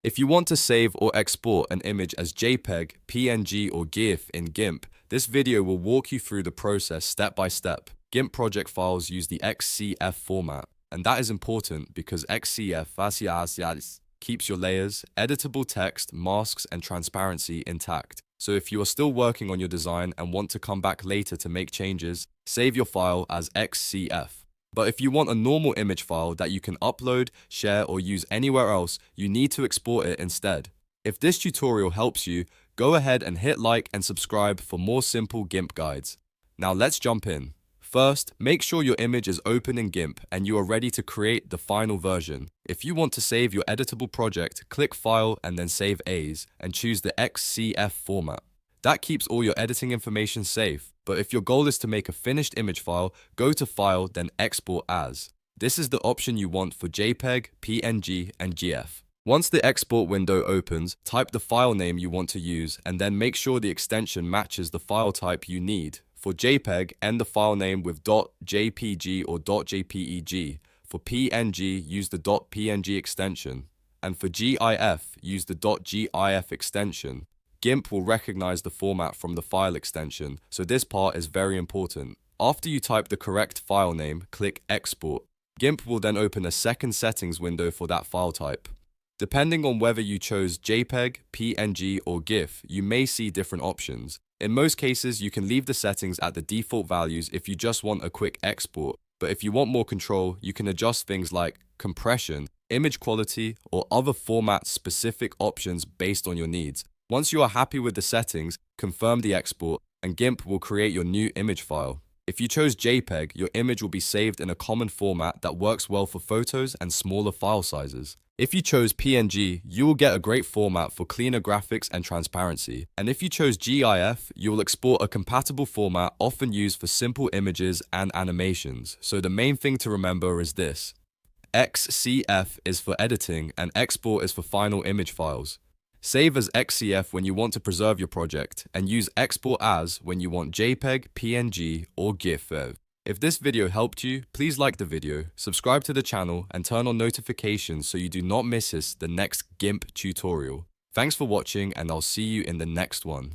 If you want to save or export an image as JPEG, PNG, or GIF in GIMP, this video will walk you through the process step by step. GIMP project files use the XCF format, and that is important because XCF keeps your layers, editable text, masks, and transparency intact. So if you are still working on your design and want to come back later to make changes, save your file as XCF. But if you want a normal image file that you can upload, share, or use anywhere else, you need to export it instead. If this tutorial helps you, go ahead and hit like and subscribe for more simple GIMP guides. Now let's jump in. First, make sure your image is open in GIMP and you are ready to create the final version. If you want to save your editable project, click File and then Save As and choose the XCF format. That keeps all your editing information safe, but if your goal is to make a finished image file, go to File, then Export As. This is the option you want for JPEG, PNG, and GIF. Once the export window opens, type the file name you want to use and then make sure the extension matches the file type you need. For JPEG, end the file name with .jpg or .jpeg. For PNG, use the .png extension. And for GIF, use the .gif extension. GIMP will recognize the format from the file extension, so this part is very important. After you type the correct file name, click Export. GIMP will then open a second settings window for that file type. Depending on whether you chose JPEG, PNG, or GIF, you may see different options. In most cases, you can leave the settings at the default values if you just want a quick export, but if you want more control, you can adjust things like compression, image quality, or other format-specific options based on your needs. Once you are happy with the settings, confirm the export, and GIMP will create your new image file. If you chose JPEG, your image will be saved in a common format that works well for photos and smaller file sizes. If you chose PNG, you will get a great format for cleaner graphics and transparency. And if you chose GIF, you will export a compatible format often used for simple images and animations. So the main thing to remember is this. XCF is for editing and export is for final image files. Save as XCF when you want to preserve your project, and use Export As when you want JPEG, PNG, or GIF. If this video helped you, please like the video, subscribe to the channel, and turn on notifications so you do not miss the next GIMP tutorial. Thanks for watching, and I'll see you in the next one.